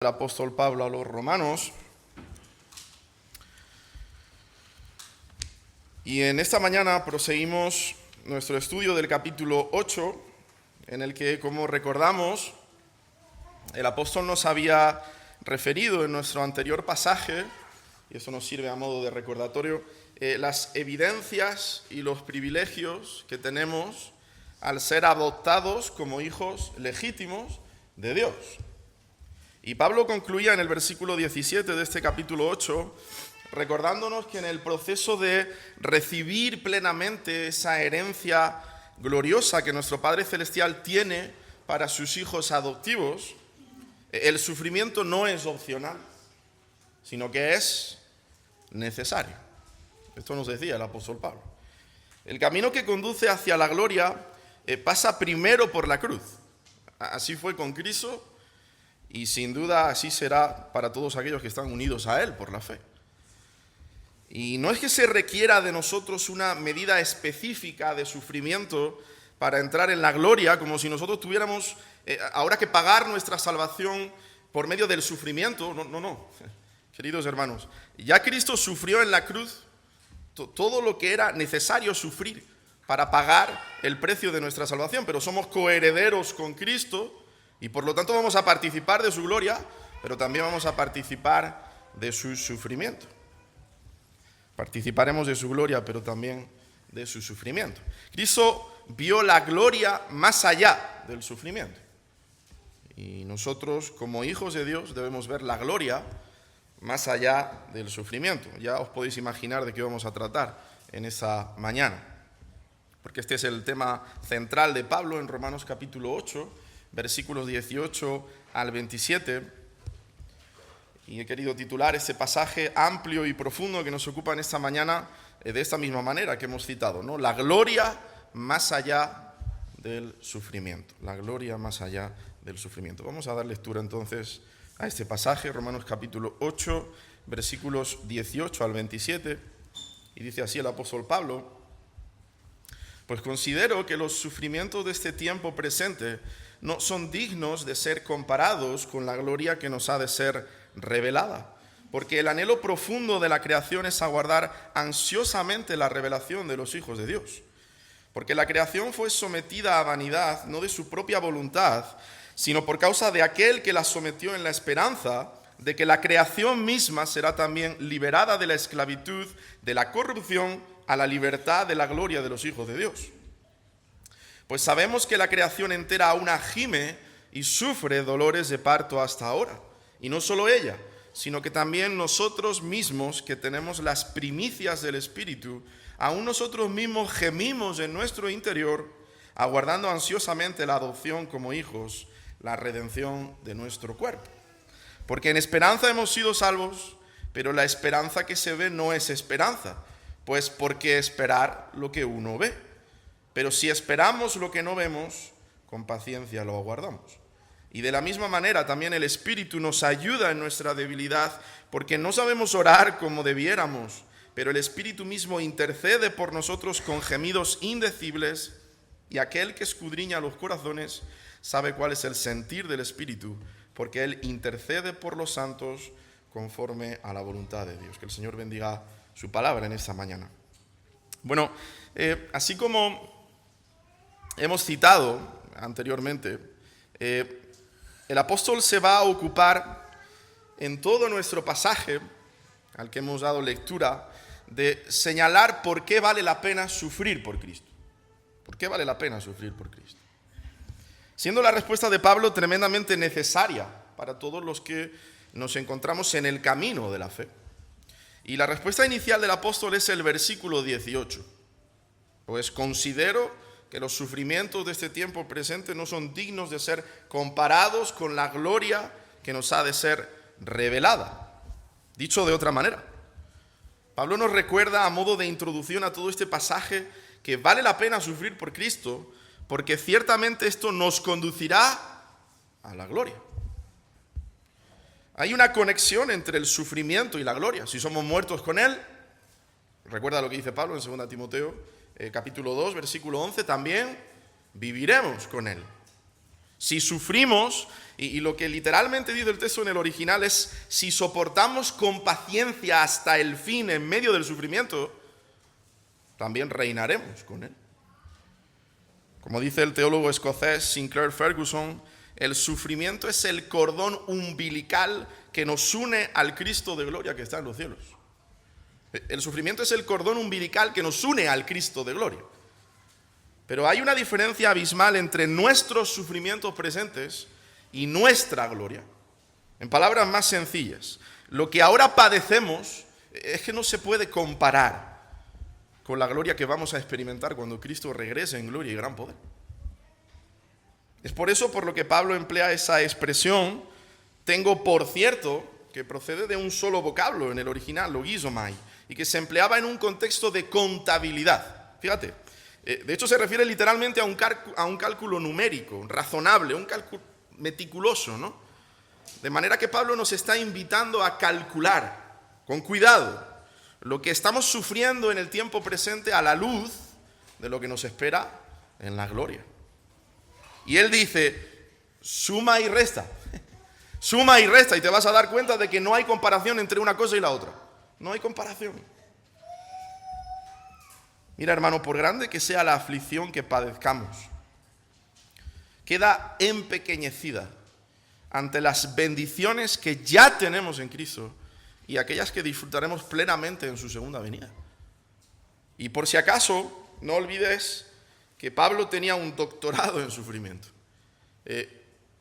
El apóstol Pablo a los romanos. Y en esta mañana proseguimos nuestro estudio del capítulo 8, en el que, como recordamos, el apóstol nos había referido en nuestro anterior pasaje, y eso nos sirve a modo de recordatorio, las evidencias y los privilegios que tenemos al ser adoptados como hijos legítimos de Dios. Y Pablo concluía en el versículo 17 de este capítulo 8, recordándonos que en el proceso de recibir plenamente esa herencia gloriosa que nuestro Padre Celestial tiene para sus hijos adoptivos, el sufrimiento no es opcional, sino que es necesario. Esto nos decía el apóstol Pablo. El camino que conduce hacia la gloria pasa primero por la cruz. Así fue con Cristo. Y sin duda así será para todos aquellos que están unidos a Él por la fe. Y no es que se requiera de nosotros una medida específica de sufrimiento para entrar en la gloria, como si nosotros tuviéramos ahora que pagar nuestra salvación por medio del sufrimiento. No. Queridos hermanos, ya Cristo sufrió en la cruz todo lo que era necesario sufrir para pagar el precio de nuestra salvación, pero somos coherederos con Cristo. Y por lo tanto vamos a participar de su gloria, pero también vamos a participar de su sufrimiento. Participaremos de su gloria, pero también de su sufrimiento. Cristo vio la gloria más allá del sufrimiento. Y nosotros, como hijos de Dios, debemos ver la gloria más allá del sufrimiento. Ya os podéis imaginar de qué vamos a tratar en esa mañana. Porque este es el tema central de Pablo en Romanos capítulo 8, versículos 18 al 27, y he querido titular este pasaje amplio y profundo que nos ocupa en esta mañana de esta misma manera que hemos citado, ¿no? La gloria más allá del sufrimiento. La gloria más allá del sufrimiento. Vamos a dar lectura entonces a este pasaje, Romanos capítulo 8, versículos 18 al 27, y dice así el apóstol Pablo: Pues considero que los sufrimientos de este tiempo presente no son dignos de ser comparados con la gloria que nos ha de ser revelada, porque el anhelo profundo de la creación es aguardar ansiosamente la revelación de los hijos de Dios. Porque la creación fue sometida a vanidad, no de su propia voluntad, sino por causa de aquel que la sometió, en la esperanza de que la creación misma será también liberada de la esclavitud, de la corrupción, a la libertad de la gloria de los hijos de Dios. Pues sabemos que la creación entera aún gime y sufre dolores de parto hasta ahora. Y no solo ella, sino que también nosotros mismos, que tenemos las primicias del Espíritu, aún nosotros mismos gemimos en nuestro interior, aguardando ansiosamente la adopción como hijos, la redención de nuestro cuerpo. Porque en esperanza hemos sido salvos, pero la esperanza que se ve no es esperanza, pues ¿por qué esperar lo que uno ve? Pero si esperamos lo que no vemos, con paciencia lo aguardamos. Y de la misma manera también el Espíritu nos ayuda en nuestra debilidad, porque no sabemos orar como debiéramos, pero el Espíritu mismo intercede por nosotros con gemidos indecibles, y aquel que escudriña los corazones sabe cuál es el sentir del Espíritu, porque Él intercede por los santos conforme a la voluntad de Dios. Que el Señor bendiga su palabra en esta mañana. Bueno, así como hemos citado anteriormente, el apóstol se va a ocupar en todo nuestro pasaje al que hemos dado lectura de señalar por qué vale la pena sufrir por Cristo. ¿Por qué vale la pena sufrir por Cristo? Siendo la respuesta de Pablo tremendamente necesaria para todos los que nos encontramos en el camino de la fe. Y la respuesta inicial del apóstol es el versículo 18. Pues considero que los sufrimientos de este tiempo presente no son dignos de ser comparados con la gloria que nos ha de ser revelada. Dicho de otra manera, Pablo nos recuerda a modo de introducción a todo este pasaje que vale la pena sufrir por Cristo, porque ciertamente esto nos conducirá a la gloria. Hay una conexión entre el sufrimiento y la gloria. Si somos muertos con Él, recuerda lo que dice Pablo en 2 Timoteo, capítulo 2, versículo 11, también viviremos con Él. Si sufrimos, y lo que literalmente dice el texto en el original es, si soportamos con paciencia hasta el fin en medio del sufrimiento, también reinaremos con Él. Como dice el teólogo escocés Sinclair Ferguson, el sufrimiento es el cordón umbilical que nos une al Cristo de gloria que está en los cielos. El sufrimiento es el cordón umbilical que nos une al Cristo de gloria. Pero hay una diferencia abismal entre nuestros sufrimientos presentes y nuestra gloria. En palabras más sencillas, lo que ahora padecemos es que no se puede comparar con la gloria que vamos a experimentar cuando Cristo regrese en gloria y gran poder. Es por eso por lo que Pablo emplea esa expresión, tengo por cierto, que procede de un solo vocablo en el original, logizomai, y que se empleaba en un contexto de contabilidad. Fíjate, de hecho se refiere literalmente a un cálculo numérico, razonable, un cálculo meticuloso, ¿no? De manera que Pablo nos está invitando a calcular con cuidado lo que estamos sufriendo en el tiempo presente a la luz de lo que nos espera en la gloria. Y él dice, suma y resta, suma y resta, y te vas a dar cuenta de que no hay comparación entre una cosa y la otra. No hay comparación. Mira, hermano, por grande que sea la aflicción que padezcamos, queda empequeñecida ante las bendiciones que ya tenemos en Cristo y aquellas que disfrutaremos plenamente en su segunda venida. Y por si acaso, no olvides que Pablo tenía un doctorado en sufrimiento.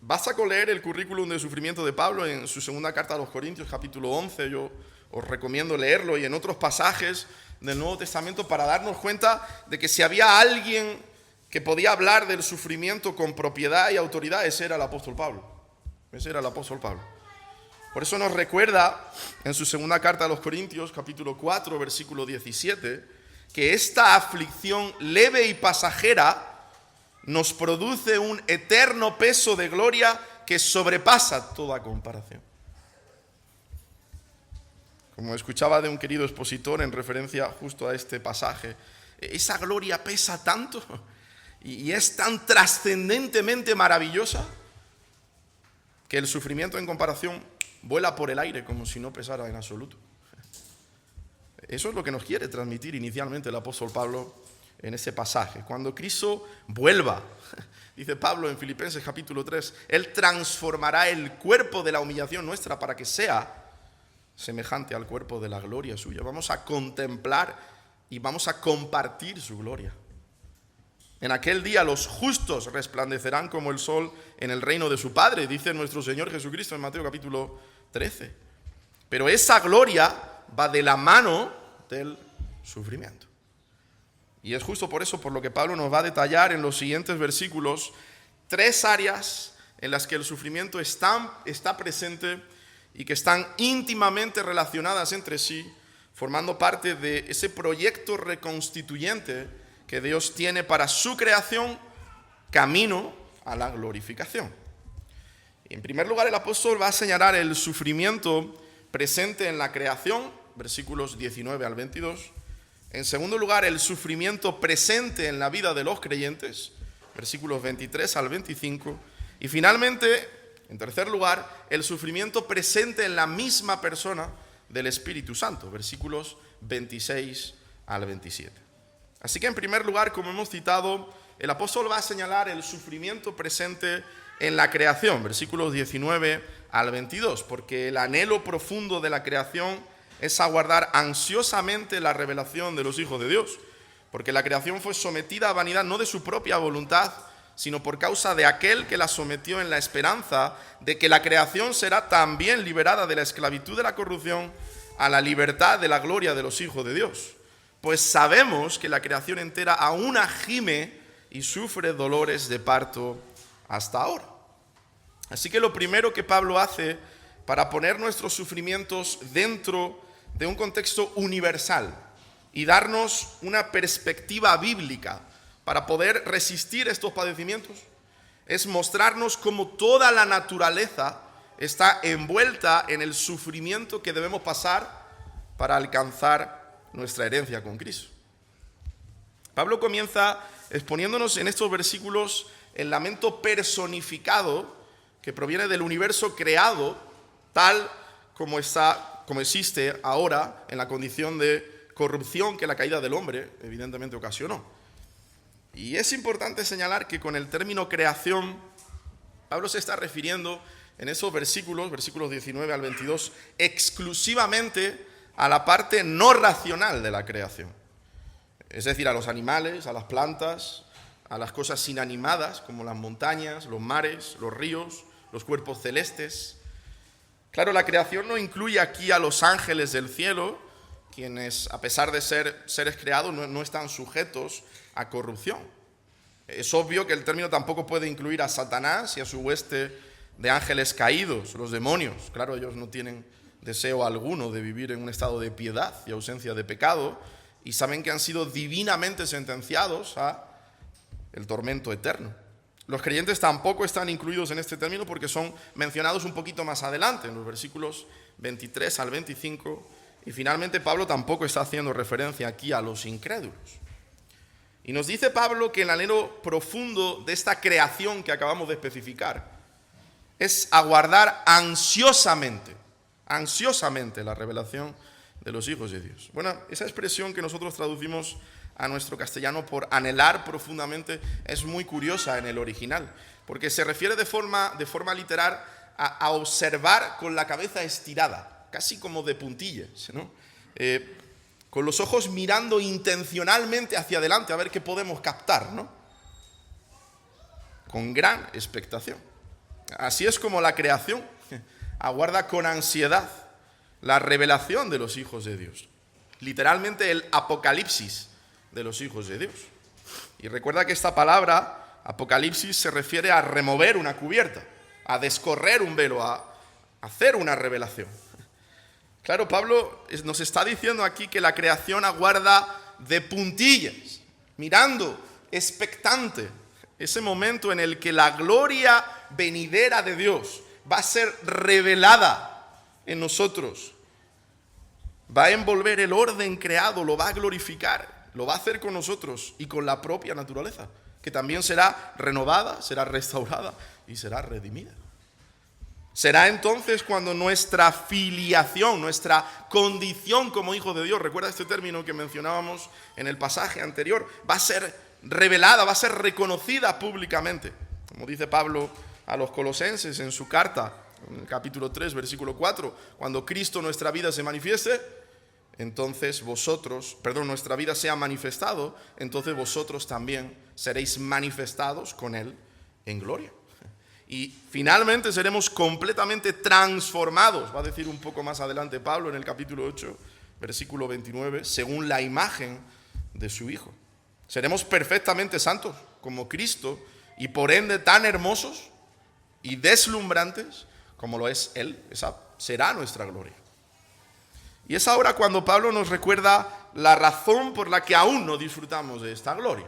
Basta con leer el currículum de sufrimiento de Pablo en su segunda carta a los Corintios, capítulo 11, yo os recomiendo leerlo, y en otros pasajes del Nuevo Testamento para darnos cuenta de que si había alguien que podía hablar del sufrimiento con propiedad y autoridad, ese era el apóstol Pablo. Ese era el apóstol Pablo. Por eso nos recuerda en su segunda carta a los Corintios, capítulo 4, versículo 17, que esta aflicción leve y pasajera nos produce un eterno peso de gloria que sobrepasa toda comparación. Como escuchaba de un querido expositor en referencia justo a este pasaje, esa gloria pesa tanto y es tan trascendentemente maravillosa que el sufrimiento en comparación vuela por el aire como si no pesara en absoluto. Eso es lo que nos quiere transmitir inicialmente el apóstol Pablo en ese pasaje. Cuando Cristo vuelva, dice Pablo en Filipenses capítulo 3, Él transformará el cuerpo de la humillación nuestra para que sea semejante al cuerpo de la gloria suya. Vamos a contemplar y vamos a compartir su gloria. En aquel día los justos resplandecerán como el sol en el reino de su Padre, dice nuestro Señor Jesucristo en Mateo capítulo 13. Pero esa gloria va de la mano del sufrimiento. Y es justo por eso por lo que Pablo nos va a detallar en los siguientes versículos 3 áreas en las que el sufrimiento está presente y que están íntimamente relacionadas entre sí, formando parte de ese proyecto reconstituyente que Dios tiene para su creación, camino a la glorificación. En primer lugar, el apóstol va a señalar el sufrimiento presente en la creación, versículos 19 al 22. En segundo lugar, el sufrimiento presente en la vida de los creyentes, versículos 23 al 25. Y finalmente, en tercer lugar, el sufrimiento presente en la misma persona del Espíritu Santo, versículos 26 al 27. Así que en primer lugar, como hemos citado, el apóstol va a señalar el sufrimiento presente en la creación, versículos 19 al 22, porque el anhelo profundo de la creación es aguardar ansiosamente la revelación de los hijos de Dios, porque la creación fue sometida a vanidad no de su propia voluntad, sino por causa de aquel que la sometió en la esperanza de que la creación será también liberada de la esclavitud de la corrupción a la libertad de la gloria de los hijos de Dios. Pues sabemos que la creación entera aún gime y sufre dolores de parto hasta ahora. Así que lo primero que Pablo hace para poner nuestros sufrimientos dentro de un contexto universal y darnos una perspectiva bíblica para poder resistir estos padecimientos es mostrarnos cómo toda la naturaleza está envuelta en el sufrimiento que debemos pasar para alcanzar nuestra herencia con Cristo. Pablo comienza exponiéndonos en estos versículos el lamento personificado que proviene del universo creado tal como existe ahora en la condición de corrupción que la caída del hombre evidentemente ocasionó. Y es importante señalar que con el término creación, Pablo se está refiriendo en esos versículos 19 al 22, exclusivamente a la parte no racional de la creación. Es decir, a los animales, a las plantas, a las cosas inanimadas, como las montañas, los mares, los ríos, los cuerpos celestes. Claro, la creación no incluye aquí a los ángeles del cielo, quienes, a pesar de ser seres creados, no están sujetos a corrupción. Es obvio que el término tampoco puede incluir a Satanás y a su hueste de ángeles caídos, los demonios. Claro, ellos no tienen deseo alguno de vivir en un estado de piedad y ausencia de pecado, y saben que han sido divinamente sentenciados a el tormento eterno. Los creyentes tampoco están incluidos en este término porque son mencionados un poquito más adelante, en los versículos 23 al 25, y finalmente Pablo tampoco está haciendo referencia aquí a los incrédulos. Y nos dice Pablo que el anhelo profundo de esta creación que acabamos de especificar es aguardar ansiosamente la revelación de los hijos de Dios. Bueno, esa expresión que nosotros traducimos a nuestro castellano por anhelar profundamente es muy curiosa en el original, porque se refiere de forma literal a observar con la cabeza estirada, casi como de puntillas, ¿no? Con los ojos mirando intencionalmente hacia adelante a ver qué podemos captar, ¿no? Con gran expectación. Así es como la creación aguarda con ansiedad la revelación de los hijos de Dios. Literalmente el apocalipsis de los hijos de Dios. Y recuerda que esta palabra, apocalipsis, se refiere a remover una cubierta, a descorrer un velo, a hacer una revelación. Claro, Pablo nos está diciendo aquí que la creación aguarda de puntillas, mirando, expectante, ese momento en el que la gloria venidera de Dios va a ser revelada en nosotros. Va a envolver el orden creado, lo va a glorificar, lo va a hacer con nosotros y con la propia naturaleza, que también será renovada, será restaurada y será redimida. Será entonces cuando nuestra filiación, nuestra condición como hijos de Dios, recuerda este término que mencionábamos en el pasaje anterior, va a ser revelada, va a ser reconocida públicamente. Como dice Pablo a los Colosenses en su carta, en el capítulo 3, versículo 4, cuando Cristo nuestra vida se manifieste, entonces nuestra vida sea manifestado, entonces vosotros también seréis manifestados con Él en gloria. Y finalmente seremos completamente transformados, va a decir un poco más adelante Pablo en el capítulo 8, versículo 29, según la imagen de su Hijo. Seremos perfectamente santos como Cristo y por ende tan hermosos y deslumbrantes como lo es Él. Esa será nuestra gloria. Y es ahora cuando Pablo nos recuerda la razón por la que aún no disfrutamos de esta gloria.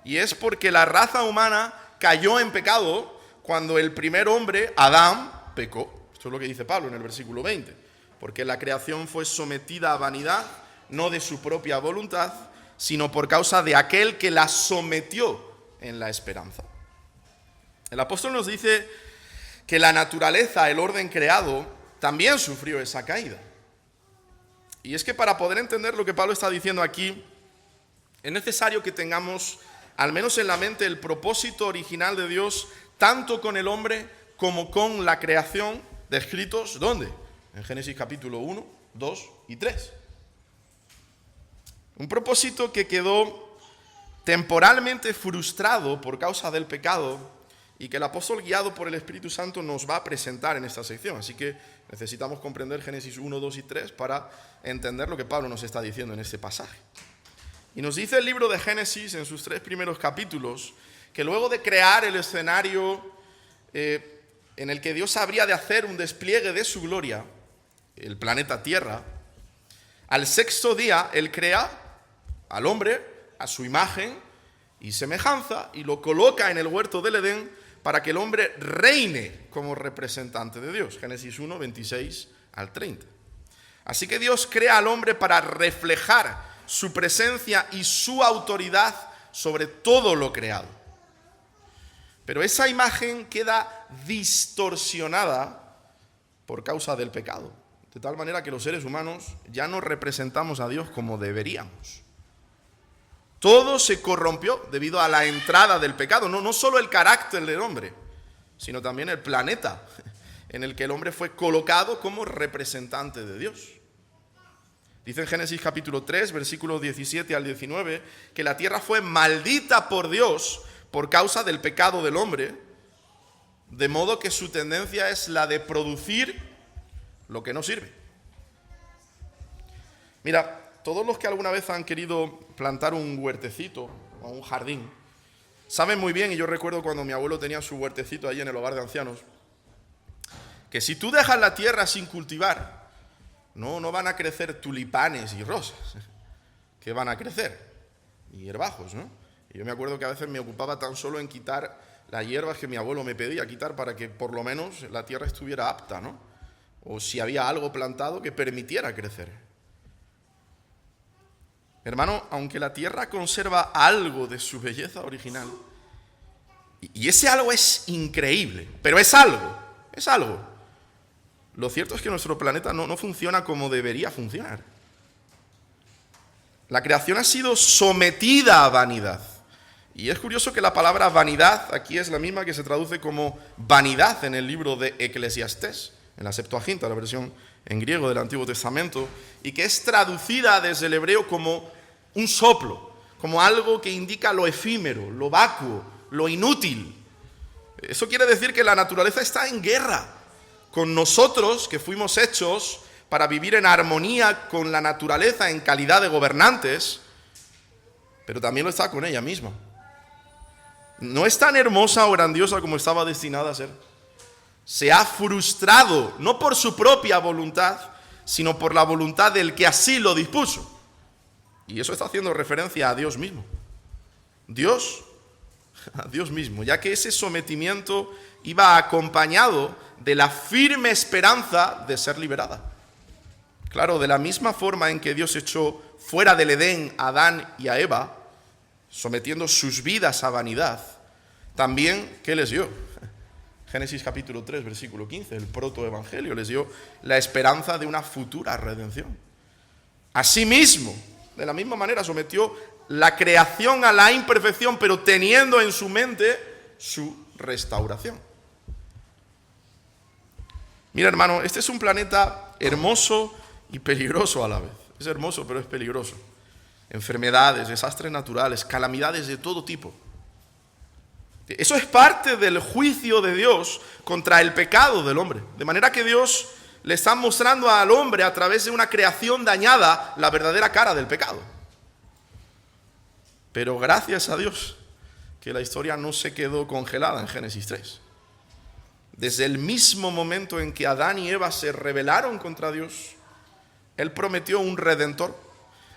Y es porque la raza humana cayó en pecado cuando el primer hombre, Adán, pecó. Esto es lo que dice Pablo en el versículo 20. Porque la creación fue sometida a vanidad, no de su propia voluntad, sino por causa de aquel que la sometió en la esperanza. El apóstol nos dice que la naturaleza, el orden creado, también sufrió esa caída. Y es que para poder entender lo que Pablo está diciendo aquí, es necesario que tengamos, al menos en la mente, el propósito original de Dios, tanto con el hombre como con la creación, descritos, ¿dónde? En Génesis capítulo 1, 2 y 3. Un propósito que quedó temporalmente frustrado por causa del pecado y que el apóstol, guiado por el Espíritu Santo, nos va a presentar en esta sección. Así que necesitamos comprender Génesis 1, 2 y 3 para entender lo que Pablo nos está diciendo en este pasaje. Y nos dice el libro de Génesis en sus 3 primeros capítulos que luego de crear el escenario en el que Dios habría de hacer un despliegue de su gloria, el planeta Tierra, al 6º día Él crea al hombre a su imagen y semejanza y lo coloca en el huerto del Edén para que el hombre reine como representante de Dios. Génesis 1, 26 al 30. Así que Dios crea al hombre para reflejar su presencia y su autoridad sobre todo lo creado. Pero esa imagen queda distorsionada por causa del pecado. De tal manera que los seres humanos ya no representamos a Dios como deberíamos. Todo se corrompió debido a la entrada del pecado. No solo el carácter del hombre, sino también el planeta en el que el hombre fue colocado como representante de Dios. Dice en Génesis capítulo 3, versículos 17 al 19, que la tierra fue maldita por Dios por causa del pecado del hombre, de modo que su tendencia es la de producir lo que no sirve. Mira, todos los que alguna vez han querido plantar un huertecito o un jardín, saben muy bien, y yo recuerdo cuando mi abuelo tenía su huertecito allí en el hogar de ancianos, que si tú dejas la tierra sin cultivar, no van a crecer tulipanes y rosas, que van a crecer, y hierbajos, ¿no? Y yo me acuerdo que a veces me ocupaba tan solo en quitar las hierbas que mi abuelo me pedía quitar para que por lo menos la tierra estuviera apta, ¿no? O si había algo plantado que permitiera crecer. Hermano, aunque la tierra conserva algo de su belleza original, y ese algo es increíble, pero es algo. Lo cierto es que nuestro planeta no funciona como debería funcionar. La creación ha sido sometida a vanidad. Y es curioso que la palabra vanidad aquí es la misma que se traduce como vanidad en el libro de Eclesiastés, en la Septuaginta, la versión en griego del Antiguo Testamento, y que es traducida desde el hebreo como un soplo, como algo que indica lo efímero, lo vacuo, lo inútil. Eso quiere decir que la naturaleza está en guerra con nosotros, que fuimos hechos para vivir en armonía con la naturaleza en calidad de gobernantes, pero también lo está con ella misma. No es tan hermosa o grandiosa como estaba destinada a ser. Se ha frustrado, no por su propia voluntad, sino por la voluntad del que así lo dispuso. Y eso está haciendo referencia a Dios mismo. A Dios mismo, ya que ese sometimiento iba acompañado de la firme esperanza de ser liberada. Claro, de la misma forma en que Dios echó fuera del Edén a Adán y a Eva, sometiendo sus vidas a vanidad, también, ¿qué les dio? Génesis capítulo 3, versículo 15, el protoevangelio les dio la esperanza de una futura redención. Asimismo, de la misma manera sometió la creación a la imperfección, pero teniendo en su mente su restauración. Mira, hermano, este es un planeta hermoso y peligroso a la vez. Es hermoso, pero es peligroso. Enfermedades, desastres naturales, calamidades de todo tipo. Eso es parte del juicio de Dios contra el pecado del hombre. De manera que Dios le está mostrando al hombre a través de una creación dañada la verdadera cara del pecado. Pero gracias a Dios que la historia no se quedó congelada en Génesis 3. Desde el mismo momento en que Adán y Eva se rebelaron contra Dios, Él prometió un redentor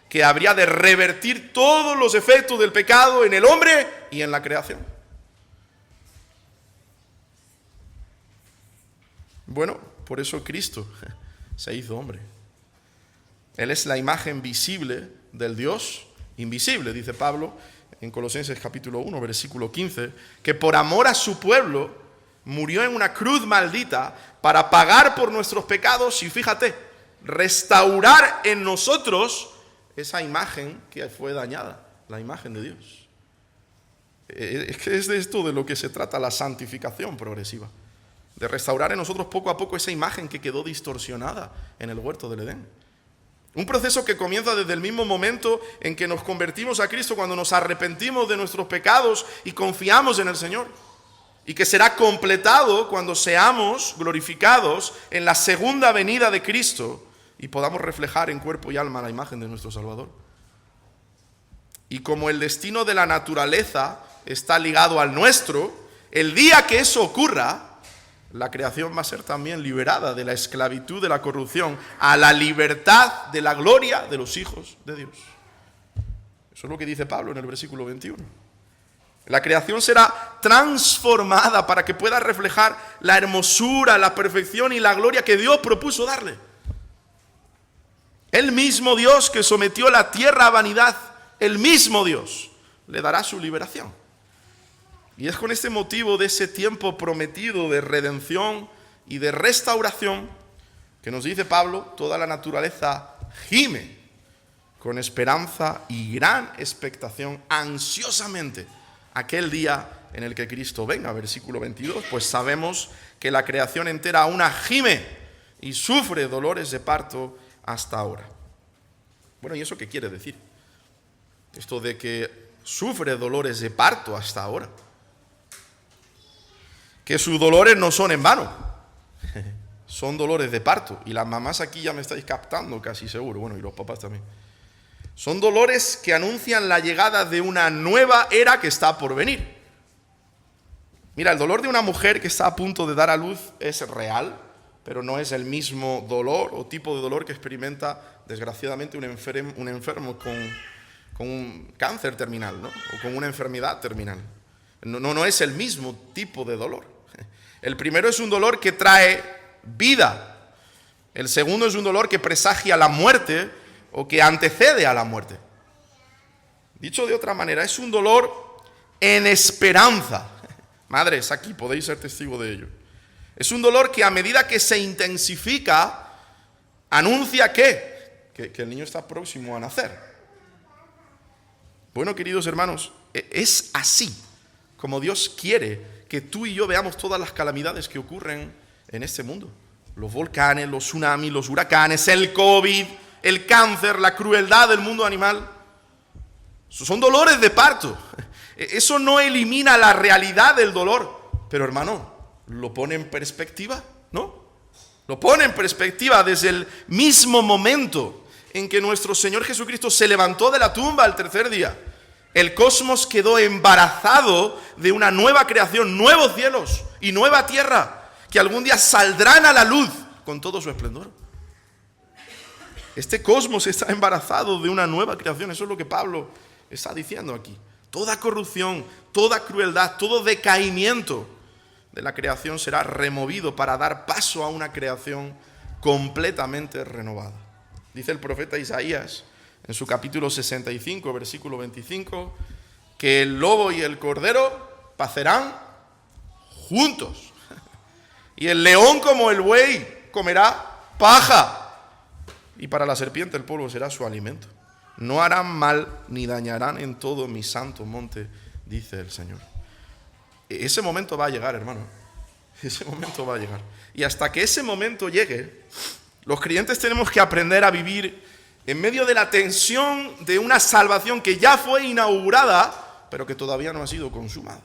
que habría de revertir todos los efectos del pecado en el hombre y en la creación. Bueno, por eso Cristo se hizo hombre. Él es la imagen visible del Dios invisible, dice Pablo en Colosenses capítulo 1, versículo 15, que por amor a su pueblo murió en una cruz maldita para pagar por nuestros pecados y, fíjate, restaurar en nosotros esa imagen que fue dañada, la imagen de Dios. Es que es de esto de lo que se trata la santificación progresiva, de restaurar en nosotros poco a poco esa imagen que quedó distorsionada en el huerto del Edén. Un proceso que comienza desde el mismo momento en que nos convertimos a Cristo, cuando nos arrepentimos de nuestros pecados y confiamos en el Señor. Y que será completado cuando seamos glorificados en la segunda venida de Cristo y podamos reflejar en cuerpo y alma la imagen de nuestro Salvador. Y como el destino de la naturaleza está ligado al nuestro, el día que eso ocurra, la creación va a ser también liberada de la esclavitud de la corrupción a la libertad de la gloria de los hijos de Dios. Eso es lo que dice Pablo en el versículo 21. La creación será transformada para que pueda reflejar la hermosura, la perfección y la gloria que Dios propuso darle. El mismo Dios que sometió la tierra a vanidad, el mismo Dios le dará su liberación. Y es con este motivo de ese tiempo prometido de redención y de restauración que nos dice Pablo, toda la naturaleza gime con esperanza y gran expectación ansiosamente aquel día en el que Cristo venga. Versículo 22, pues sabemos que la creación entera aún gime y sufre dolores de parto hasta ahora. Bueno, ¿y eso qué quiere decir? Esto de que sufre dolores de parto hasta ahora. Que sus dolores no son en vano, son dolores de parto. Y las mamás aquí ya me estáis captando casi seguro, bueno, y los papás también. Son dolores que anuncian la llegada de una nueva era que está por venir. Mira, el dolor de una mujer que está a punto de dar a luz es real, pero no es el mismo dolor o tipo de dolor que experimenta, desgraciadamente, un enfermo con un cáncer terminal, ¿no? O con una enfermedad terminal. No es el mismo tipo de dolor. El primero es un dolor que trae vida. El segundo es un dolor que presagia la muerte o que antecede a la muerte. Dicho de otra manera, es un dolor en esperanza. Madres, aquí podéis ser testigos de ello. Es un dolor que a medida que se intensifica, anuncia que el niño está próximo a nacer. Bueno, queridos hermanos, es así como Dios quiere que tú y yo veamos todas las calamidades que ocurren en este mundo. Los volcanes, los tsunamis, los huracanes, el COVID, el cáncer, la crueldad del mundo animal. Son dolores de parto. Eso no elimina la realidad del dolor, pero hermano, lo pone en perspectiva, ¿no? Lo pone en perspectiva desde el mismo momento en que nuestro Señor Jesucristo se levantó de la tumba al tercer día. El cosmos quedó embarazado de una nueva creación, nuevos cielos y nueva tierra, que algún día saldrán a la luz con todo su esplendor. Este cosmos está embarazado de una nueva creación, eso es lo que Pablo está diciendo aquí. Toda corrupción, toda crueldad, todo decaimiento de la creación será removido para dar paso a una creación completamente renovada. Dice el profeta Isaías en su capítulo 65, versículo 25, que el lobo y el cordero pacerán juntos, y el león como el buey comerá paja, y para la serpiente el polvo será su alimento. No harán mal ni dañarán en todo mi santo monte, dice el Señor. Ese momento va a llegar, hermano. Ese momento va a llegar. Y hasta que ese momento llegue, los creyentes tenemos que aprender a vivir en medio de la tensión de una salvación que ya fue inaugurada, pero que todavía no ha sido consumada.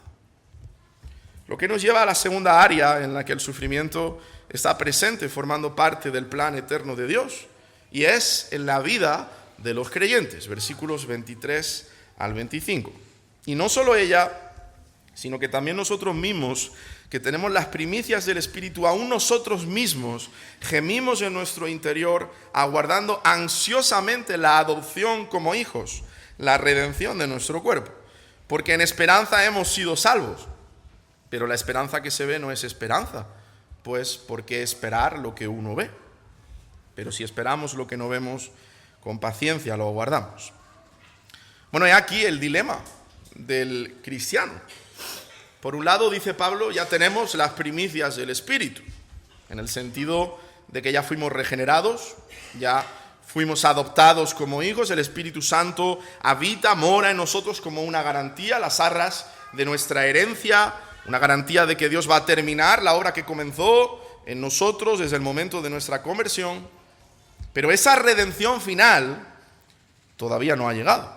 Lo que nos lleva a la segunda área en la que el sufrimiento está presente, formando parte del plan eterno de Dios, y es en la vida de los creyentes, versículos 23 al 25. Y no solo ella, sino que también nosotros mismos, que tenemos las primicias del Espíritu, aún nosotros mismos gemimos en nuestro interior, aguardando ansiosamente la adopción como hijos, la redención de nuestro cuerpo. Porque en esperanza hemos sido salvos. Pero la esperanza que se ve no es esperanza, pues ¿por qué esperar lo que uno ve? Pero si esperamos lo que no vemos, con paciencia lo aguardamos. Bueno, y aquí el dilema del cristiano. Por un lado, dice Pablo, ya tenemos las primicias del Espíritu, en el sentido de que ya fuimos regenerados, ya fuimos adoptados como hijos, el Espíritu Santo habita, mora en nosotros como una garantía, las arras de nuestra herencia, una garantía de que Dios va a terminar la obra que comenzó en nosotros desde el momento de nuestra conversión. Pero esa redención final todavía no ha llegado,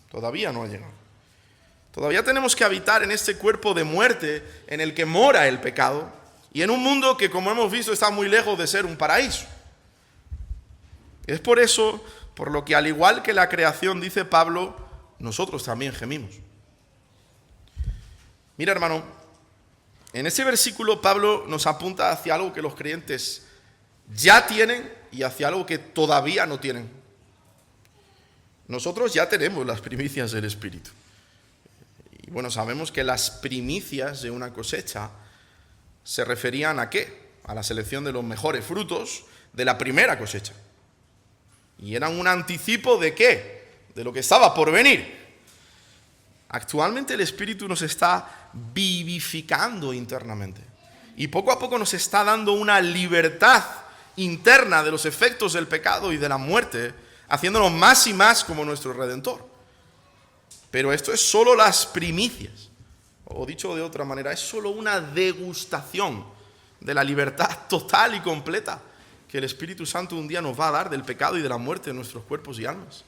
todavía no ha llegado. Todavía tenemos que habitar en este cuerpo de muerte en el que mora el pecado y en un mundo que, como hemos visto, está muy lejos de ser un paraíso. Es por eso, por lo que al igual que la creación, dice Pablo, nosotros también gemimos. Mira, hermano, en ese versículo Pablo nos apunta hacia algo que los creyentes ya tienen y hacia algo que todavía no tienen. Nosotros ya tenemos las primicias del Espíritu. Y bueno, sabemos que las primicias de una cosecha se referían ¿a qué? A la selección de los mejores frutos de la primera cosecha. Y eran un anticipo ¿de qué? De lo que estaba por venir. Actualmente el Espíritu nos está vivificando internamente. Y poco a poco nos está dando una libertad interna de los efectos del pecado y de la muerte, haciéndonos más y más como nuestro Redentor. Pero esto es solo las primicias. O dicho de otra manera, es solo una degustación de la libertad total y completa que el Espíritu Santo un día nos va a dar del pecado y de la muerte de nuestros cuerpos y almas.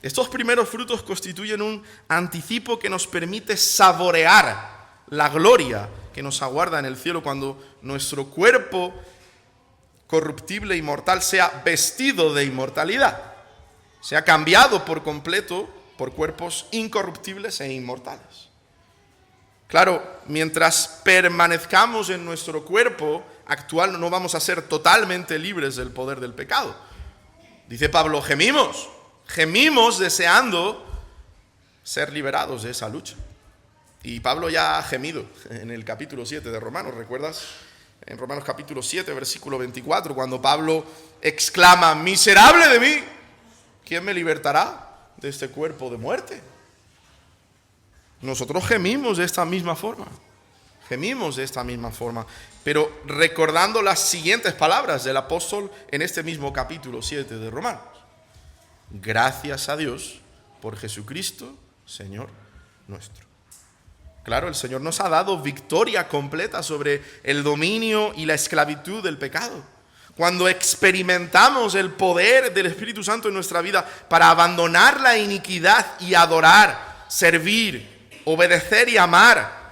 Estos primeros frutos constituyen un anticipo que nos permite saborear la gloria que nos aguarda en el cielo cuando nuestro cuerpo corruptible y mortal sea vestido de inmortalidad, sea cambiado por completo por cuerpos incorruptibles e inmortales. Claro, mientras permanezcamos en nuestro cuerpo actual no vamos a ser totalmente libres del poder del pecado. Dice Pablo, gemimos deseando ser liberados de esa lucha. Y Pablo ya ha gemido en el capítulo 7 de Romanos, ¿recuerdas? En Romanos capítulo 7, versículo 24, cuando Pablo exclama, miserable de mí, ¿quién me libertará de este cuerpo de muerte? Nosotros gemimos de esta misma forma, pero recordando las siguientes palabras del apóstol en este mismo capítulo 7 de Romanos. Gracias a Dios por Jesucristo, Señor nuestro. Claro, el Señor nos ha dado victoria completa sobre el dominio y la esclavitud del pecado. Cuando experimentamos el poder del Espíritu Santo en nuestra vida para abandonar la iniquidad y adorar, servir, obedecer y amar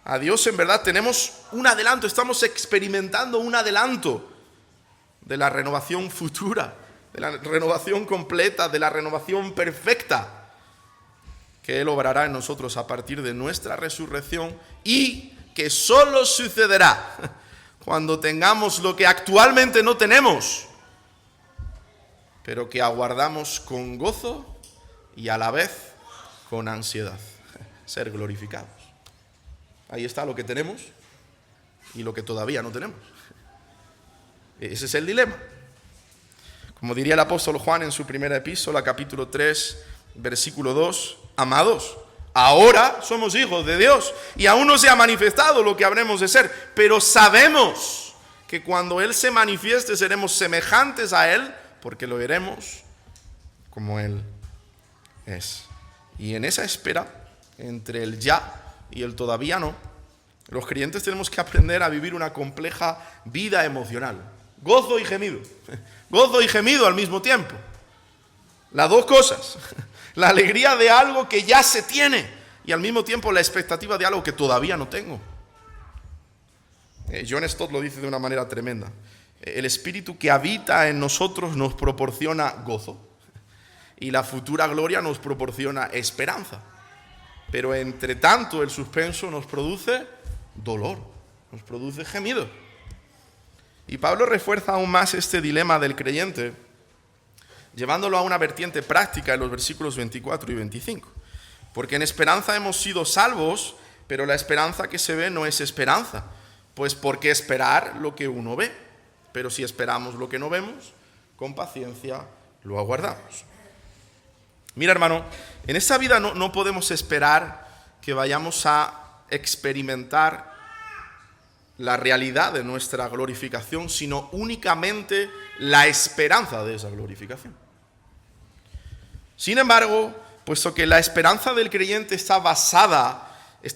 a Dios, en verdad tenemos un adelanto, estamos experimentando un adelanto de la renovación futura, de la renovación completa, de la renovación perfecta que Él obrará en nosotros a partir de nuestra resurrección y que solo sucederá cuando tengamos lo que actualmente no tenemos, pero que aguardamos con gozo y a la vez con ansiedad, ser glorificados. Ahí está lo que tenemos y lo que todavía no tenemos. Ese es el dilema. Como diría el apóstol Juan en su primera epístola, capítulo 3, versículo 2, amados, ahora somos hijos de Dios y aún no se ha manifestado lo que habremos de ser, pero sabemos que cuando Él se manifieste seremos semejantes a Él porque lo veremos como Él es. Y en esa espera, entre el ya y el todavía no, los creyentes tenemos que aprender a vivir una compleja vida emocional. Gozo y gemido al mismo tiempo. Las dos cosas. La alegría de algo que ya se tiene y al mismo tiempo la expectativa de algo que todavía no tengo. John Stott lo dice de una manera tremenda. El espíritu que habita en nosotros nos proporciona gozo y la futura gloria nos proporciona esperanza. Pero entre tanto el suspenso nos produce dolor, nos produce gemido. Y Pablo refuerza aún más este dilema del creyente, llevándolo a una vertiente práctica en los versículos 24 y 25. Porque en esperanza hemos sido salvos, pero la esperanza que se ve no es esperanza. Pues ¿por qué esperar lo que uno ve? Pero si esperamos lo que no vemos, con paciencia lo aguardamos. Mira, hermano, en esta vida no podemos esperar que vayamos a experimentar la realidad de nuestra glorificación, sino únicamente la esperanza de esa glorificación. Sin embargo, puesto que la esperanza del creyente está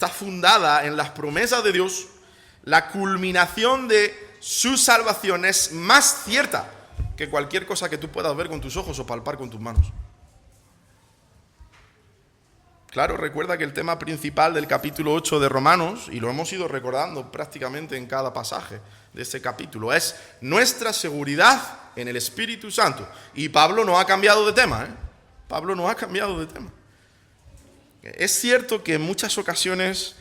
fundada en las promesas de Dios, la culminación de su salvación es más cierta que cualquier cosa que tú puedas ver con tus ojos o palpar con tus manos. Claro, recuerda que el tema principal del capítulo 8 de Romanos, y lo hemos ido recordando prácticamente en cada pasaje de este capítulo, es nuestra seguridad en el Espíritu Santo. Y Pablo no ha cambiado de tema, Pablo no ha cambiado de tema. Es cierto que en muchas ocasiones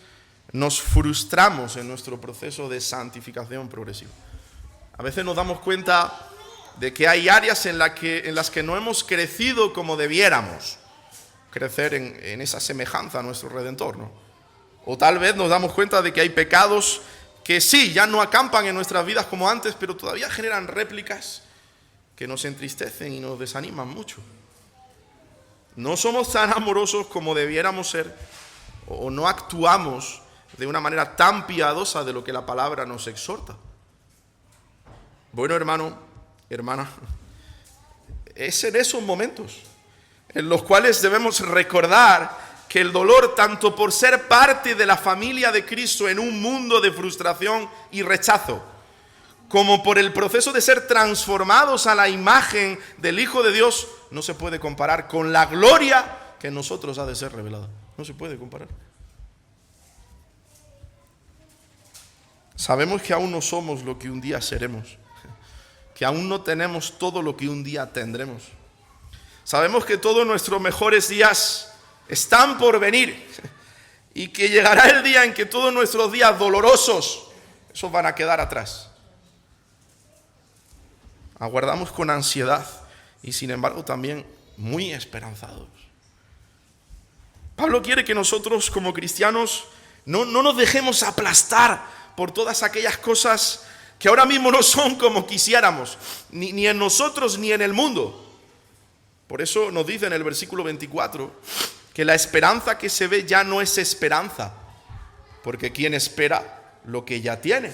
nos frustramos en nuestro proceso de santificación progresiva. A veces nos damos cuenta de que hay áreas en las que no hemos crecido como debiéramos crecer en esa semejanza a nuestro Redentor, ¿no? O tal vez nos damos cuenta de que hay pecados que sí, ya no acampan en nuestras vidas como antes, pero todavía generan réplicas que nos entristecen y nos desaniman mucho. No somos tan amorosos como debiéramos ser, o no actuamos de una manera tan piadosa de lo que la palabra nos exhorta. Bueno, hermano, hermana, es en esos momentos en los cuales debemos recordar que el dolor, tanto por ser parte de la familia de Cristo en un mundo de frustración y rechazo, como por el proceso de ser transformados a la imagen del Hijo de Dios, no se puede comparar con la gloria que en nosotros ha de ser revelada. No se puede comparar. Sabemos que aún no somos lo que un día seremos, que aún no tenemos todo lo que un día tendremos. Sabemos que todos nuestros mejores días están por venir y que llegará el día en que todos nuestros días dolorosos, esos van a quedar atrás. Aguardamos con ansiedad y sin embargo también muy esperanzados. Pablo quiere que nosotros como cristianos no nos dejemos aplastar por todas aquellas cosas que ahora mismo no son como quisiéramos, ni en nosotros ni en el mundo. Por eso nos dice en el versículo 24 que la esperanza que se ve ya no es esperanza, porque quien espera lo que ya tiene.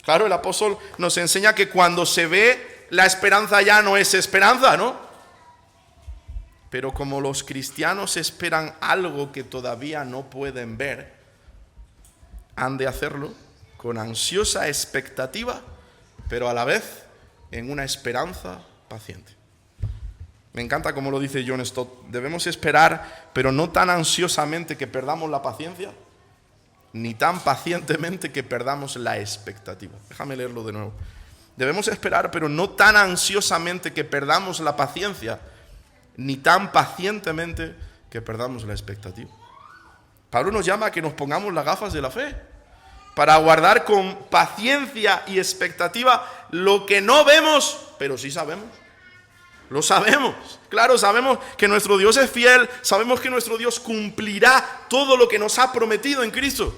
Claro, el apóstol nos enseña que cuando se ve, la esperanza ya no es esperanza, ¿no? Pero como los cristianos esperan algo que todavía no pueden ver, han de hacerlo con ansiosa expectativa, pero a la vez en una esperanza paciente. Me encanta como lo dice John Stott. Debemos esperar, pero no tan ansiosamente que perdamos la paciencia, ni tan pacientemente que perdamos la expectativa. Déjame leerlo de nuevo. Debemos esperar, pero no tan ansiosamente que perdamos la paciencia, ni tan pacientemente que perdamos la expectativa. Pablo nos llama a que nos pongamos las gafas de la fe para aguardar con paciencia y expectativa lo que no vemos, pero sí sabemos. Lo sabemos, claro, sabemos que nuestro Dios es fiel, sabemos que nuestro Dios cumplirá todo lo que nos ha prometido en Cristo.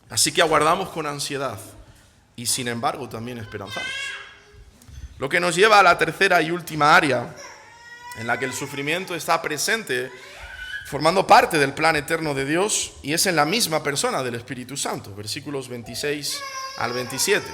Así que aguardamos con ansiedad y sin embargo también esperanzados. Lo que nos lleva a la tercera y última área en la que el sufrimiento está presente, formando parte del plan eterno de Dios, y es en la misma persona del Espíritu Santo, versículos 26 al 27.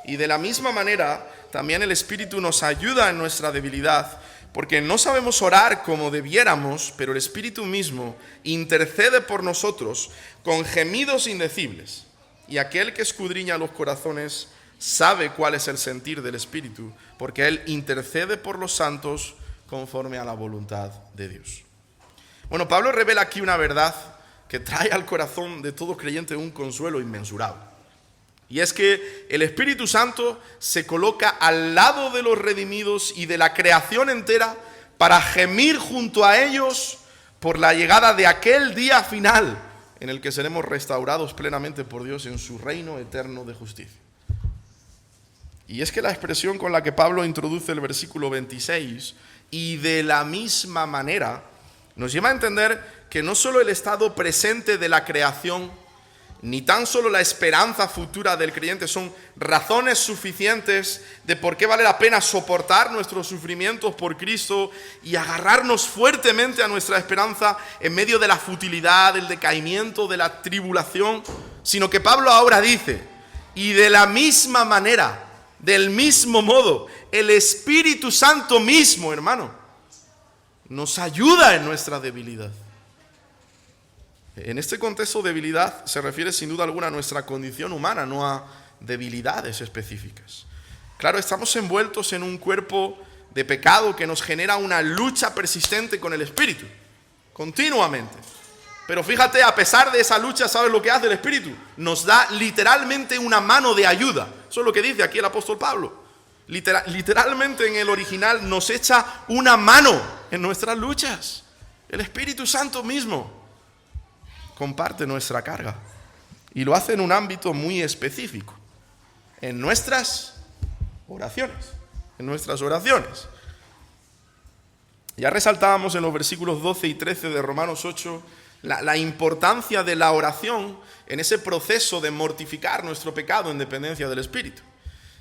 Y de la misma manera, también el Espíritu nos ayuda en nuestra debilidad, porque no sabemos orar como debiéramos, pero el Espíritu mismo intercede por nosotros con gemidos indecibles. Y aquel que escudriña los corazones sabe cuál es el sentir del Espíritu, porque Él intercede por los santos conforme a la voluntad de Dios. Bueno, Pablo revela aquí una verdad que trae al corazón de todo creyente un consuelo inmensurable. Y es que el Espíritu Santo se coloca al lado de los redimidos y de la creación entera para gemir junto a ellos por la llegada de aquel día final en el que seremos restaurados plenamente por Dios en su reino eterno de justicia. Y es que la expresión con la que Pablo introduce el versículo 26, y de la misma manera, nos lleva a entender que no solo el estado presente de la creación, ni tan solo la esperanza futura del creyente son razones suficientes de por qué vale la pena soportar nuestros sufrimientos por Cristo y agarrarnos fuertemente a nuestra esperanza en medio de la futilidad, del decaimiento, de la tribulación, sino que Pablo ahora dice, y de la misma manera, del mismo modo, el Espíritu Santo mismo, hermano, nos ayuda en nuestra debilidad. En este contexto, debilidad se refiere sin duda alguna a nuestra condición humana, no a debilidades específicas. Claro, estamos envueltos en un cuerpo de pecado que nos genera una lucha persistente con el Espíritu, continuamente. Pero fíjate, a pesar de esa lucha, ¿sabes lo que hace el Espíritu? Nos da literalmente una mano de ayuda. Eso es lo que dice aquí el apóstol Pablo. Literalmente en el original nos echa una mano en nuestras luchas. El Espíritu Santo mismo comparte nuestra carga y lo hace en un ámbito muy específico, en nuestras oraciones, Ya resaltábamos en los versículos 12 y 13 de Romanos 8 la importancia de la oración en ese proceso de mortificar nuestro pecado en dependencia del Espíritu.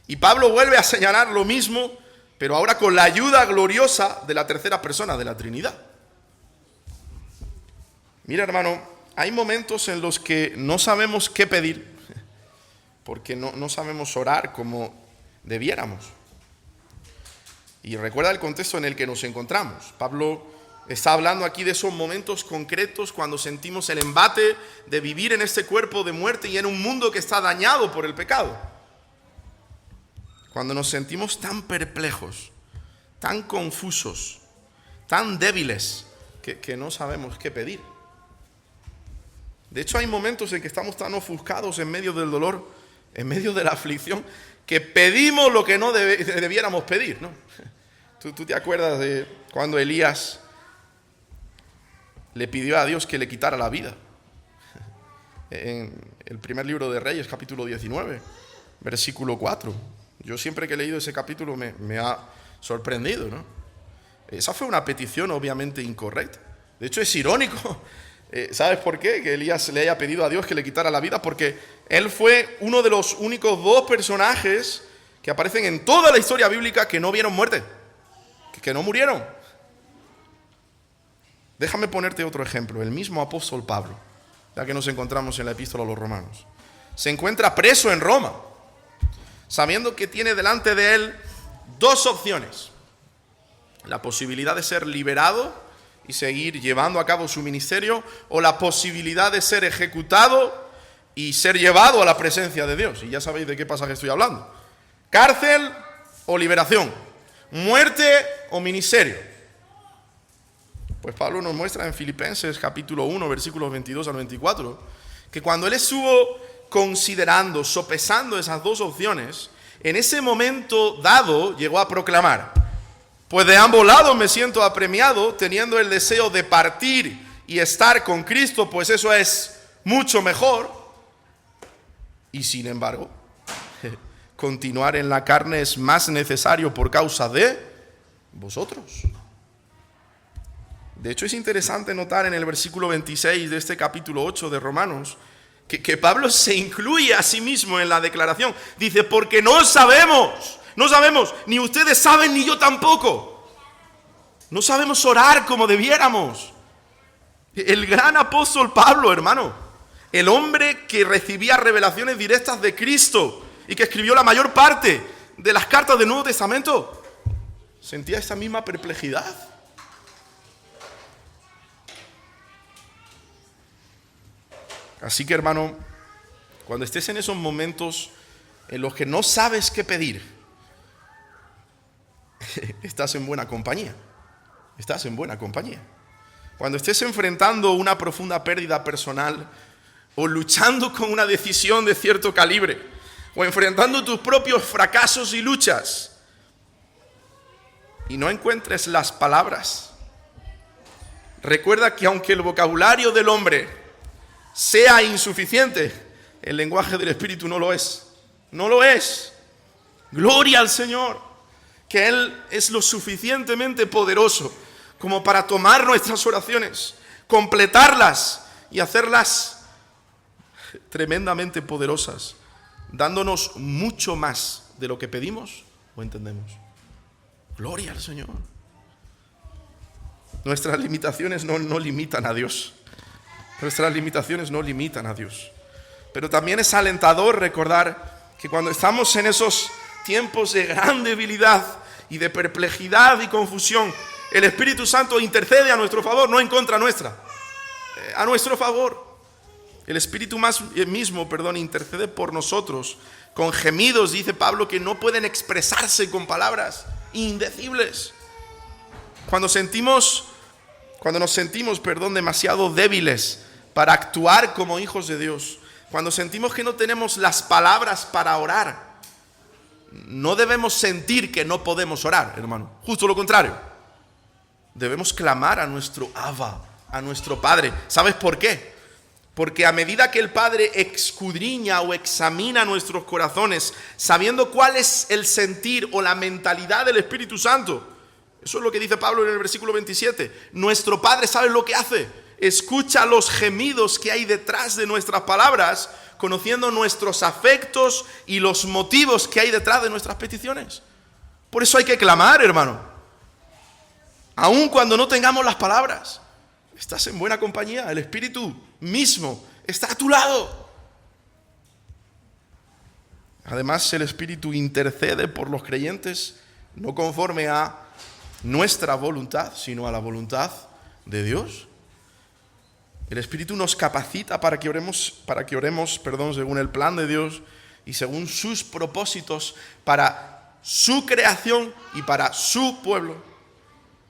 Y Pablo vuelve a señalar lo mismo pero ahora con la ayuda gloriosa de la tercera persona de la Trinidad. Mira, hermano, hay momentos en los que no sabemos qué pedir, porque no sabemos orar como debiéramos. Y recuerda el contexto en el que nos encontramos. Pablo está hablando aquí de esos momentos concretos cuando sentimos el embate de vivir en este cuerpo de muerte y en un mundo que está dañado por el pecado. Cuando nos sentimos tan perplejos, tan confusos, tan débiles, que no sabemos qué pedir. De hecho, hay momentos en que estamos tan ofuscados en medio del dolor, en medio de la aflicción, que pedimos lo que no debiéramos pedir, ¿no? ¿Tú te acuerdas de cuando Elías le pidió a Dios que le quitara la vida? En el primer libro de Reyes, capítulo 19, versículo 4. Yo siempre que he leído ese capítulo me ha sorprendido, ¿no? Esa fue una petición obviamente incorrecta. De hecho, es irónico. ¿Sabes por qué? Que Elías le haya pedido a Dios que le quitara la vida, porque él fue uno de los únicos dos personajes que aparecen en toda la historia bíblica que no vieron muerte, que no murieron. Déjame ponerte otro ejemplo. El mismo apóstol Pablo, ya que nos encontramos en la epístola a los Romanos, se encuentra preso en Roma, sabiendo que tiene delante de él dos opciones: la posibilidad de ser liberado y seguir llevando a cabo su ministerio, o la posibilidad de ser ejecutado y ser llevado a la presencia de Dios. Y ya sabéis de qué pasaje estoy hablando. Cárcel o liberación, muerte o ministerio. Pues Pablo nos muestra en Filipenses capítulo 1, versículos 22 al 24, que cuando él estuvo considerando, sopesando esas dos opciones, en ese momento dado llegó a proclamar: pues de ambos lados me siento apremiado, teniendo el deseo de partir y estar con Cristo, pues eso es mucho mejor. Y sin embargo, continuar en la carne es más necesario por causa de vosotros. De hecho, es interesante notar en el versículo 26 de este capítulo 8 de Romanos que Pablo se incluye a sí mismo en la declaración. Dice: porque no sabemos, ni ustedes saben ni yo tampoco. No sabemos orar como debiéramos. El gran apóstol Pablo, hermano, el hombre que recibía revelaciones directas de Cristo y que escribió la mayor parte de las cartas del Nuevo Testamento, sentía esta misma perplejidad. Así que, hermano, cuando estés en esos momentos en los que no sabes qué pedir, estás en buena compañía. Estás en buena compañía. Cuando estés enfrentando una profunda pérdida personal, o luchando con una decisión de cierto calibre, o enfrentando tus propios fracasos y luchas, y no encuentres las palabras, recuerda que aunque el vocabulario del hombre sea insuficiente, el lenguaje del Espíritu no lo es. No lo es. Gloria al Señor, que Él es lo suficientemente poderoso como para tomar nuestras oraciones, completarlas y hacerlas tremendamente poderosas, dándonos mucho más de lo que pedimos o entendemos. Gloria al Señor. Nuestras limitaciones no limitan a Dios. Nuestras limitaciones no limitan a Dios. Pero también es alentador recordar que cuando estamos en esos tiempos de gran debilidad y de perplejidad y confusión, el Espíritu Santo intercede a nuestro favor, no en contra nuestra, a nuestro favor. El Espíritu mismo intercede por nosotros con gemidos, dice Pablo, que no pueden expresarse con palabras indecibles. Cuando nos sentimos, demasiado débiles para actuar como hijos de Dios, cuando sentimos que no tenemos las palabras para orar, no debemos sentir que no podemos orar, hermano. Justo lo contrario. Debemos clamar a nuestro Abba, a nuestro Padre. ¿Sabes por qué? Porque a medida que el Padre escudriña o examina nuestros corazones, sabiendo cuál es el sentir o la mentalidad del Espíritu Santo, eso es lo que dice Pablo en el versículo 27, nuestro Padre sabe lo que hace, escucha los gemidos que hay detrás de nuestras palabras, conociendo nuestros afectos y los motivos que hay detrás de nuestras peticiones. Por eso hay que clamar, hermano. Aun cuando no tengamos las palabras, estás en buena compañía. El Espíritu mismo está a tu lado. Además, el Espíritu intercede por los creyentes, no conforme a nuestra voluntad, sino a la voluntad de Dios. El Espíritu nos capacita para que oremos, según el plan de Dios y según sus propósitos para su creación y para su pueblo.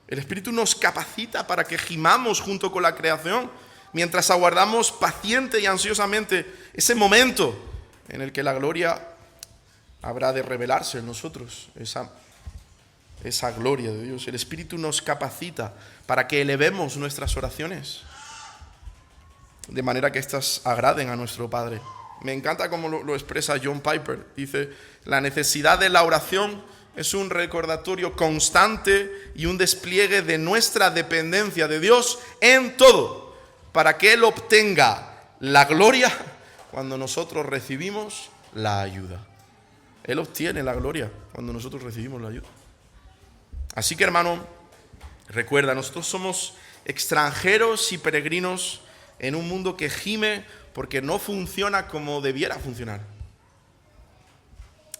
El Espíritu nos capacita para que gimamos junto con la creación mientras aguardamos paciente y ansiosamente ese momento en el que la gloria habrá de revelarse en nosotros, esa gloria de Dios. El Espíritu nos capacita para que elevemos nuestras oraciones de manera que éstas agraden a nuestro Padre. Me encanta cómo lo expresa John Piper. Dice, la necesidad de la oración es un recordatorio constante y un despliegue de nuestra dependencia de Dios en todo, para que Él obtenga la gloria cuando nosotros recibimos la ayuda. Él obtiene la gloria cuando nosotros recibimos la ayuda. Así que, hermano, recuerda, nosotros somos extranjeros y peregrinos en un mundo que gime porque no funciona como debiera funcionar.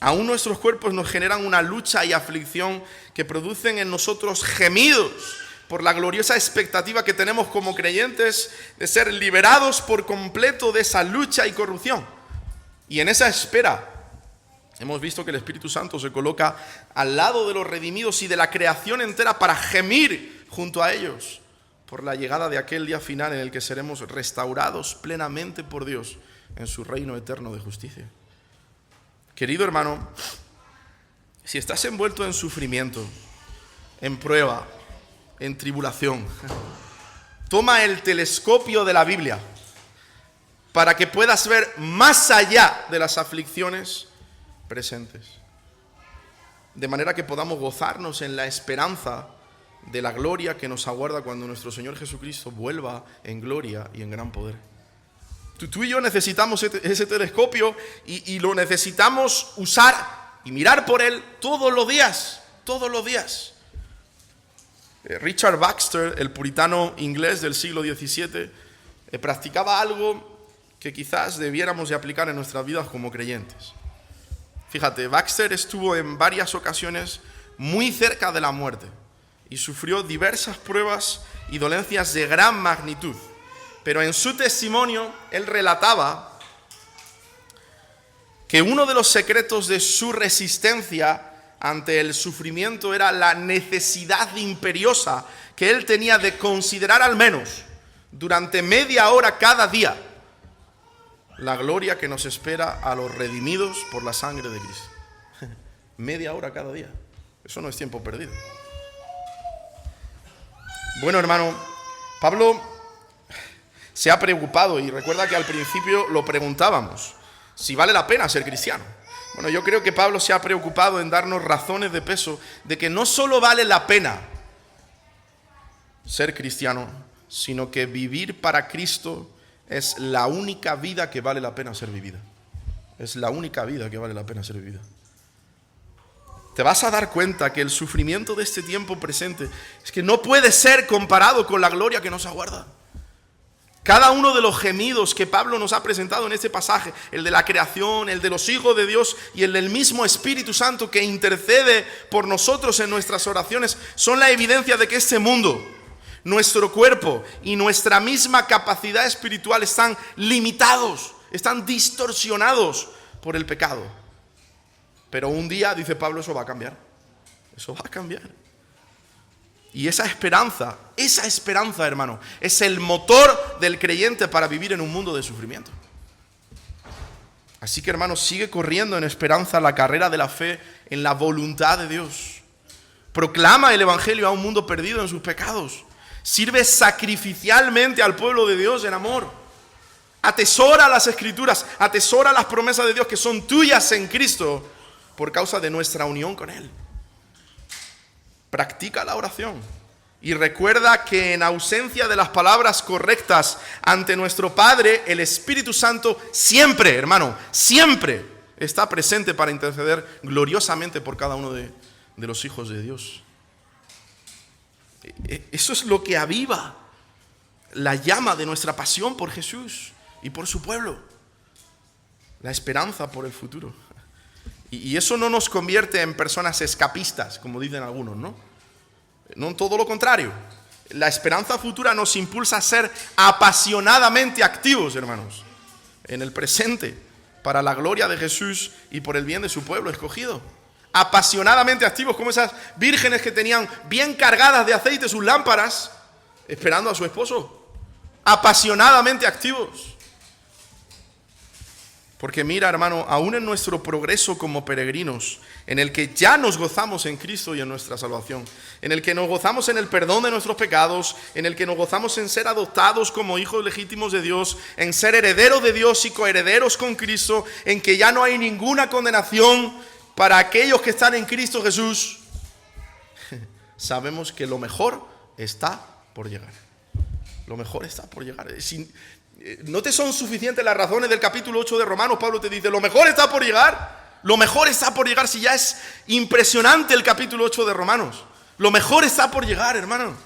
Aún nuestros cuerpos nos generan una lucha y aflicción que producen en nosotros gemidos por la gloriosa expectativa que tenemos como creyentes de ser liberados por completo de esa lucha y corrupción. Y en esa espera hemos visto que el Espíritu Santo se coloca al lado de los redimidos y de la creación entera para gemir junto a ellos por la llegada de aquel día final en el que seremos restaurados plenamente por Dios en su reino eterno de justicia. Querido hermano, si estás envuelto en sufrimiento, en prueba, en tribulación, toma el telescopio de la Biblia para que puedas ver más allá de las aflicciones presentes, de manera que podamos gozarnos en la esperanza de la gloria que nos aguarda cuando nuestro Señor Jesucristo vuelva en gloria y en gran poder. Tú y yo necesitamos ese telescopio y lo necesitamos usar y mirar por él todos los días, todos los días. Richard Baxter, el puritano inglés del siglo XVII, practicaba algo que quizás debiéramos de aplicar en nuestras vidas como creyentes. Fíjate, Baxter estuvo en varias ocasiones muy cerca de la muerte y sufrió diversas pruebas y dolencias de gran magnitud. Pero en su testimonio, él relataba que uno de los secretos de su resistencia ante el sufrimiento era la necesidad imperiosa que él tenía de considerar al menos durante media hora cada día la gloria que nos espera a los redimidos por la sangre de Cristo. Media hora cada día. Eso no es tiempo perdido. Bueno, hermano, Pablo se ha preocupado, y recuerda que al principio lo preguntábamos, si vale la pena ser cristiano. Bueno, yo creo que Pablo se ha preocupado en darnos razones de peso de que no solo vale la pena ser cristiano, sino que vivir para Cristo es la única vida que vale la pena ser vivida. Es la única vida que vale la pena ser vivida. Te vas a dar cuenta que el sufrimiento de este tiempo presente es que no puede ser comparado con la gloria que nos aguarda. Cada uno de los gemidos que Pablo nos ha presentado en este pasaje, el de la creación, el de los hijos de Dios y el del mismo Espíritu Santo que intercede por nosotros en nuestras oraciones, son la evidencia de que este mundo, nuestro cuerpo y nuestra misma capacidad espiritual están limitados, están distorsionados por el pecado. Pero un día, dice Pablo, eso va a cambiar. Eso va a cambiar. Y esa esperanza, hermano, es el motor del creyente para vivir en un mundo de sufrimiento. Así que, hermano, sigue corriendo en esperanza la carrera de la fe en la voluntad de Dios. Proclama el Evangelio a un mundo perdido en sus pecados. Sirve sacrificialmente al pueblo de Dios en amor. Atesora las Escrituras, atesora las promesas de Dios que son tuyas en Cristo por causa de nuestra unión con Él. Practica la oración y recuerda que en ausencia de las palabras correctas ante nuestro Padre, el Espíritu Santo siempre, hermano, siempre está presente para interceder gloriosamente por cada uno de de los hijos de Dios. Eso es lo que aviva la llama de nuestra pasión por Jesús y por su pueblo. La esperanza por el futuro. Y eso no nos convierte en personas escapistas, como dicen algunos, ¿no? No, todo lo contrario. La esperanza futura nos impulsa a ser apasionadamente activos, hermanos, en el presente, para la gloria de Jesús y por el bien de su pueblo escogido. Apasionadamente activos, como esas vírgenes que tenían bien cargadas de aceite sus lámparas, esperando a su esposo. Apasionadamente activos. Porque mira, hermano, aún en nuestro progreso como peregrinos, en el que ya nos gozamos en Cristo y en nuestra salvación, en el que nos gozamos en el perdón de nuestros pecados, en el que nos gozamos en ser adoptados como hijos legítimos de Dios, en ser herederos de Dios y coherederos con Cristo, en que ya no hay ninguna condenación para aquellos que están en Cristo Jesús, sabemos que lo mejor está por llegar. Lo mejor está por llegar. ¿No te son suficientes las razones del capítulo 8 de Romanos? Pablo te dice, lo mejor está por llegar. Lo mejor está por llegar. Si ya es impresionante el capítulo 8 de Romanos. Lo mejor está por llegar, hermano.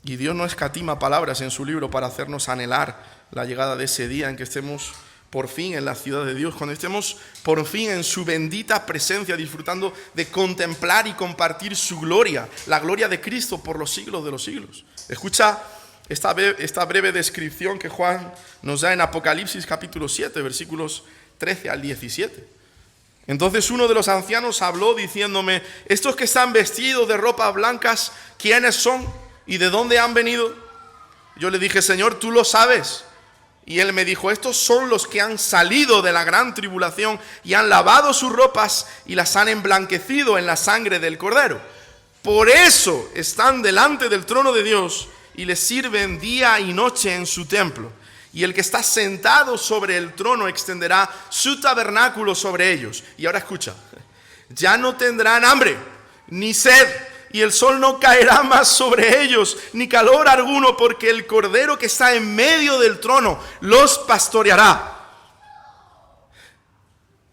Y Dios no escatima palabras en su libro para hacernos anhelar la llegada de ese día en que estemos por fin en la ciudad de Dios, cuando estemos por fin en su bendita presencia, disfrutando de contemplar y compartir su gloria, la gloria de Cristo por los siglos de los siglos. Escucha esta breve descripción que Juan nos da en Apocalipsis capítulo 7, versículos 13 al 17. Entonces uno de los ancianos habló diciéndome, estos que están vestidos de ropas blancas, ¿quiénes son y de dónde han venido? Yo le dije, Señor, tú lo sabes. Y él me dijo, estos son los que han salido de la gran tribulación y han lavado sus ropas y las han emblanquecido en la sangre del Cordero. Por eso están delante del trono de Dios y les sirven día y noche en su templo. Y el que está sentado sobre el trono extenderá su tabernáculo sobre ellos. Y ahora escucha, ya no tendrán hambre ni sed, y el sol no caerá más sobre ellos, ni calor alguno, porque el Cordero que está en medio del trono los pastoreará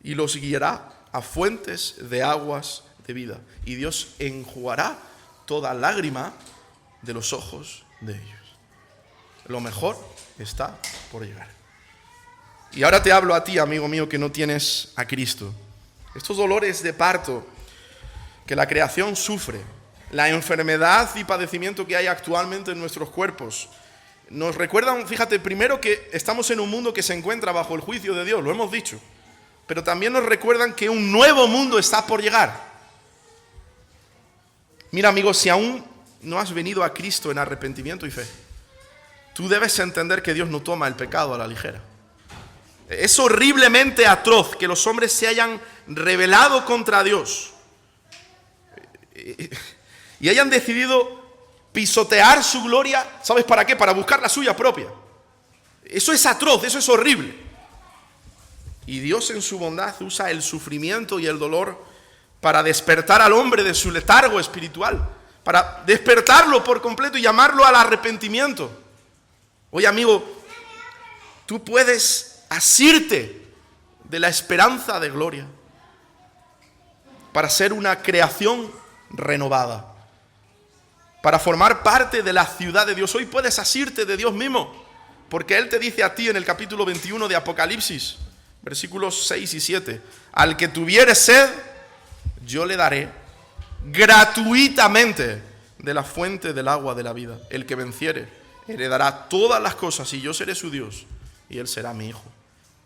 y los guiará a fuentes de aguas de vida. Y Dios enjugará toda lágrima de los ojos de ellos. Lo mejor está por llegar. Y ahora te hablo a ti, amigo mío, que no tienes a Cristo. Estos dolores de parto que la creación sufre, la enfermedad y padecimiento que hay actualmente en nuestros cuerpos, nos recuerdan, fíjate, primero que estamos en un mundo que se encuentra bajo el juicio de Dios, lo hemos dicho, pero también nos recuerdan que un nuevo mundo está por llegar. Mira, amigo, si aún no has venido a Cristo en arrepentimiento y fe, tú debes entender que Dios no toma el pecado a la ligera. Es horriblemente atroz que los hombres se hayan rebelado contra Dios y hayan decidido pisotear su gloria, ¿sabes para qué? Para buscar la suya propia. Eso es atroz, eso es horrible. Y Dios en su bondad usa el sufrimiento y el dolor para despertar al hombre de su letargo espiritual, para despertarlo por completo y llamarlo al arrepentimiento. Oye, amigo, tú puedes asirte de la esperanza de gloria para ser una creación renovada, para formar parte de la ciudad de Dios. Hoy puedes asirte de Dios mismo, porque Él te dice a ti en el capítulo 21 de Apocalipsis, versículos 6 y 7, al que tuviere sed, yo le daré gratuitamente de la fuente del agua de la vida. El que venciere heredará todas las cosas y yo seré su Dios y Él será mi hijo.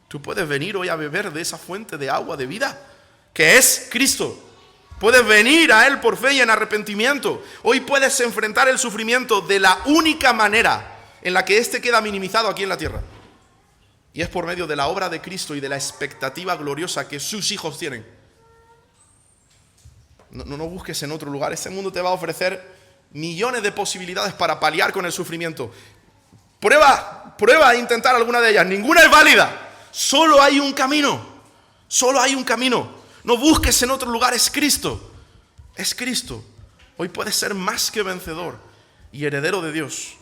Tú puedes venir hoy a beber de esa fuente de agua de vida, que es Cristo. Puedes venir a Él por fe y en arrepentimiento. Hoy puedes enfrentar el sufrimiento de la única manera en la que éste queda minimizado aquí en la tierra. Y es por medio de la obra de Cristo y de la expectativa gloriosa que sus hijos tienen. No busques en otro lugar. Este mundo te va a ofrecer millones de posibilidades para paliar con el sufrimiento. Prueba a intentar alguna de ellas. Ninguna es válida. Solo hay un camino. Solo hay un camino. No busques en otro lugar, es Cristo. Es Cristo. Hoy puedes ser más que vencedor y heredero de Dios.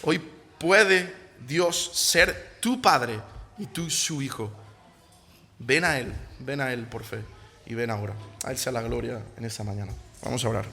Hoy puede Dios ser tu Padre y tú su Hijo. Ven a Él por fe y ven ahora. A Él sea la gloria en esta mañana. Vamos a orar.